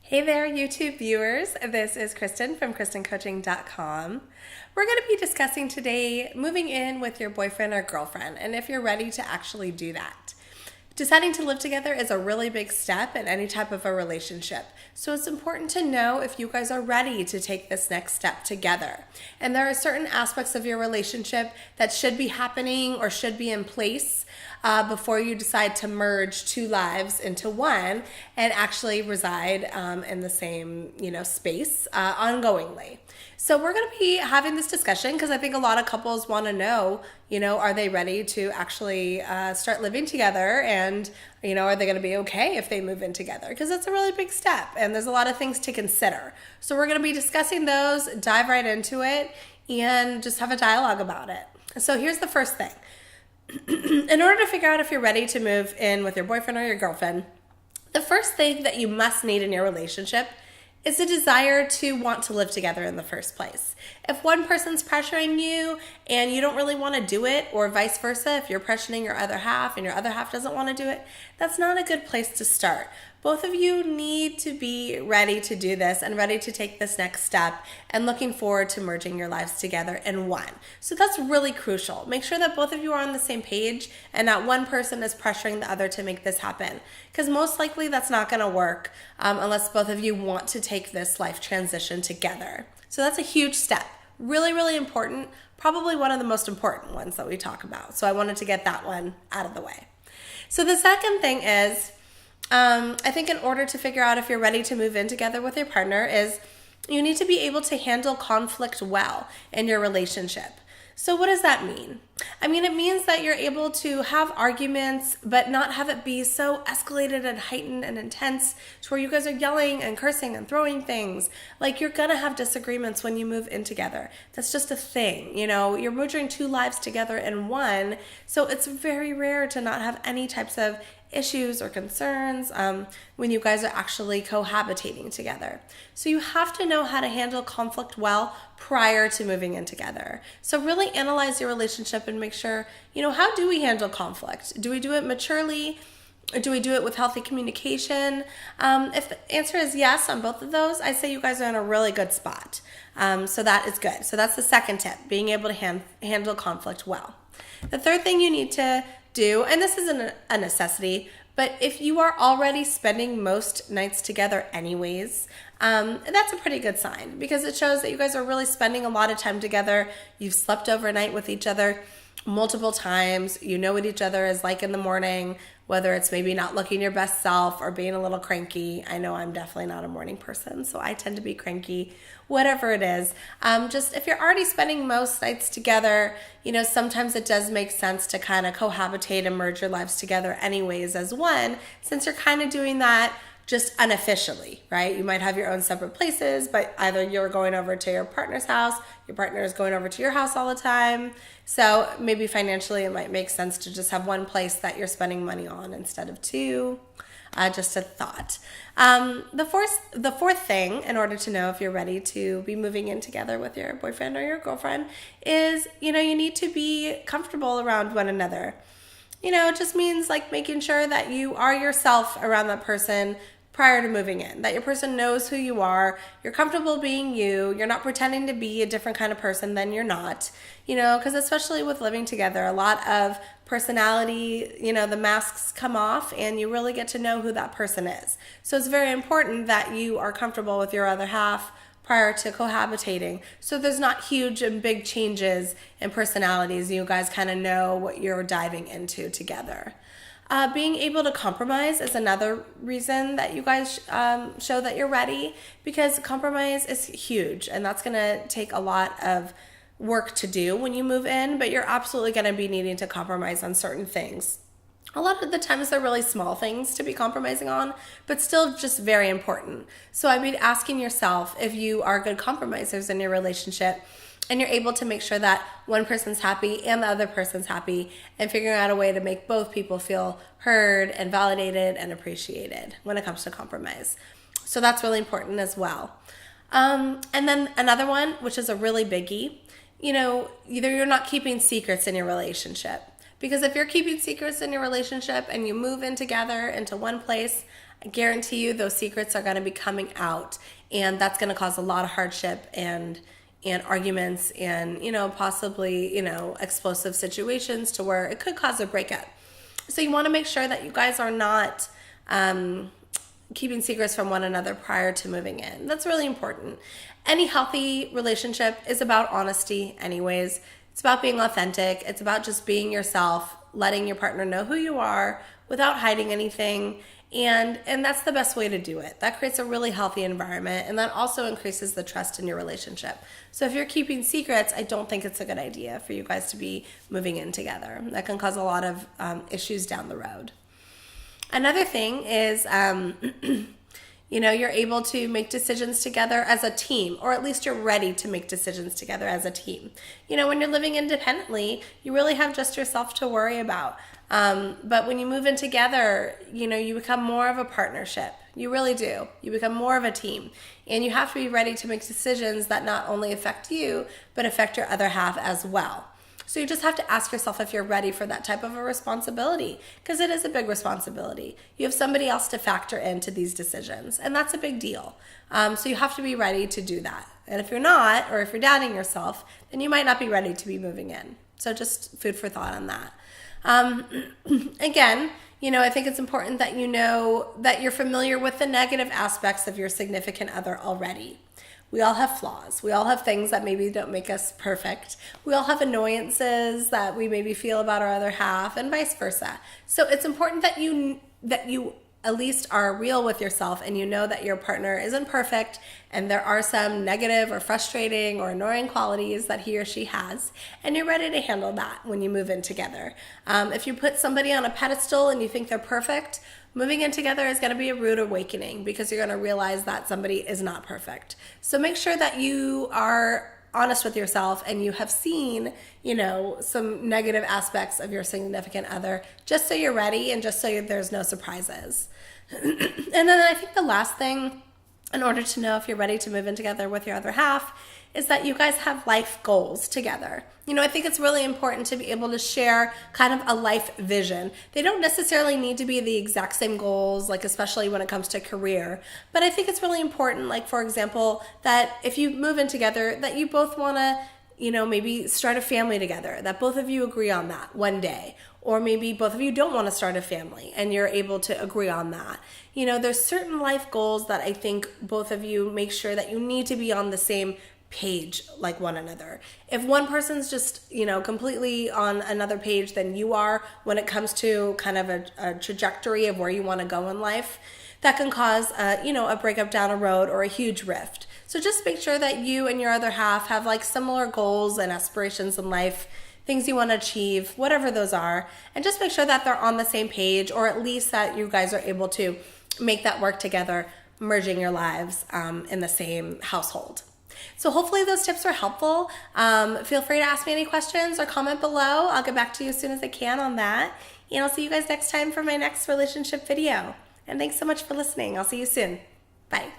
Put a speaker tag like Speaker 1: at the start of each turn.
Speaker 1: Hey there, YouTube viewers. This is Kristen from KristenCoaching.com. We're going to be discussing today moving in with your boyfriend or girlfriend and if you're ready to actually do that. Deciding to live together is a really big step in any type of a relationship. So it's important to know if you guys are ready to take this next step together. And there are certain aspects of your relationship that should be happening or should be in place before you decide to merge two lives into one and actually reside in the same, space ongoingly. So we're going to be having this discussion because I think a lot of couples want to know, are they ready to actually start living together, and, are they going to be okay if they move in together? Because it's a really big step and there's a lot of things to consider. So we're going to be discussing those, dive right into it, and just have a dialogue about it. So here's the first thing. In order to figure out if you're ready to move in with your boyfriend or your girlfriend, the first thing that you must need in your relationship is a desire to want to live together in the first place. If one person's pressuring you and you don't really want to do it, or vice versa, if you're pressuring your other half and your other half doesn't want to do it, that's not a good place to start. Both of you need to be ready to do this and ready to take this next step and looking forward to merging your lives together in one. So that's really crucial. Make sure that both of you are on the same page and that one person is pressuring the other to make this happen. Because most likely that's not going to work unless both of you want to take this life transition together. So that's a huge step. Really, really important. Probably one of the most important ones that we talk about. So I wanted to get that one out of the way. So the second thing is, I think in order to figure out if you're ready to move in together with your partner is you need to be able to handle conflict well in your relationship. So what does that mean? I mean, it means that you're able to have arguments, but not have it be so escalated and heightened and intense to where you guys are yelling and cursing and throwing things. Like, you're gonna have disagreements when you move in together. That's just a thing, you're merging two lives together in one. So it's very rare to not have any types of issues or concerns when you guys are actually cohabitating together. So you have to know how to handle conflict well prior to moving in together. So really analyze your relationship and make sure, how do we handle conflict? Do we do it maturely? Or do we do it with healthy communication? If the answer is yes on both of those, I say you guys are in a really good spot. So that is good. So that's the second tip, being able to handle conflict well. The third thing you need to do, and this isn't a necessity, but if you are already spending most nights together anyways, that's a pretty good sign because it shows that you guys are really spending a lot of time together. You've slept overnight with each other multiple times. You know what each other is like in the morning, whether it's maybe not looking your best self or being a little cranky. I know I'm definitely not a morning person, so I tend to be cranky, whatever it is. Just if you're already spending most nights together, sometimes it does make sense to kind of cohabitate and merge your lives together anyways as one, since you're kind of doing that just unofficially, right? You might have your own separate places, but either you're going over to your partner's house, your partner is going over to your house all the time. So maybe financially it might make sense to just have one place that you're spending money on instead of two. Just a thought. The fourth thing, in order to know if you're ready to be moving in together with your boyfriend or your girlfriend, is, you need to be comfortable around one another. It just means like making sure that you are yourself around that person prior to moving in, that your person knows who you are, you're comfortable being you're not pretending to be a different kind of person than you're not, because especially with living together, a lot of personality, the masks come off and you really get to know who that person is. So it's very important that you are comfortable with your other half prior to cohabitating. So there's not huge and big changes in personalities. You guys kind of know what you're diving into together. Being able to compromise is another reason that you guys show that you're ready, because compromise is huge and that's going to take a lot of work to do when you move in, but you're absolutely going to be needing to compromise on certain things. A lot of the times they're really small things to be compromising on, but still just very important. So I'd be asking yourself if you are good compromisers in your relationship and you're able to make sure that one person's happy and the other person's happy, and figuring out a way to make both people feel heard and validated and appreciated when it comes to compromise. So that's really important as well. And then another one, which is a really biggie, either you're not keeping secrets in your relationship. Because if you're keeping secrets in your relationship and you move in together into one place, I guarantee you those secrets are going to be coming out, and that's going to cause a lot of hardship and arguments and, possibly, explosive situations to where it could cause a breakup. So you want to make sure that you guys are not keeping secrets from one another prior to moving in. That's really important. Any healthy relationship is about honesty anyways. It's about being authentic. It's about just being yourself, letting your partner know who you are without hiding anything. And that's the best way to do it. That creates a really healthy environment, and that also increases the trust in your relationship. So if you're keeping secrets, I don't think it's a good idea for you guys to be moving in together. That can cause a lot of issues down the road. Another thing is, you're able to make decisions together as a team, or at least you're ready to make decisions together as a team. When you're living independently, you really have just yourself to worry about. But when you move in together, you become more of a partnership. You really do. You become more of a team. And you have to be ready to make decisions that not only affect you, but affect your other half as well. So you just have to ask yourself if you're ready for that type of a responsibility, because it is a big responsibility. You have somebody else to factor into these decisions, and that's a big deal. So you have to be ready to do that. And if you're not, or if you're doubting yourself, then you might not be ready to be moving in. So just food for thought on that. Again, I think it's important that you know that you're familiar with the negative aspects of your significant other already. We all have flaws. We all have things that maybe don't make us perfect. We all have annoyances that we maybe feel about our other half, and vice versa. So it's important that you at least are real with yourself, and you know that your partner isn't perfect, and there are some negative or frustrating or annoying qualities that he or she has, and you're ready to handle that when you move in together. If you put somebody on a pedestal and you think they're perfect, moving in together is going to be a rude awakening, because you're going to realize that somebody is not perfect. So make sure that you are honest with yourself and you have seen, some negative aspects of your significant other, just so you're ready and just so there's no surprises. And then I think the last thing, in order to know if you're ready to move in together with your other half, is that you guys have life goals together. I think it's really important to be able to share kind of a life vision. They don't necessarily need to be the exact same goals, like especially when it comes to career. But I think it's really important, like for example, that if you move in together, that you both want to, maybe start a family together, that both of you agree on that one day. Or maybe both of you don't want to start a family and you're able to agree on that. There's certain life goals that I think both of you make sure that you need to be on the same page like one another. If one person's just, completely on another page than you are when it comes to kind of a trajectory of where you want to go in life, that can cause, a breakup down a road or a huge rift. So just make sure that you and your other half have like similar goals and aspirations in life, things you want to achieve, whatever those are, and just make sure that they're on the same page, or at least that you guys are able to make that work together, merging your lives in the same household. So hopefully those tips are helpful. Feel free to ask me any questions or comment below. I'll get back to you as soon as I can on that. And I'll see you guys next time for my next relationship video. And thanks so much for listening. I'll see you soon. Bye.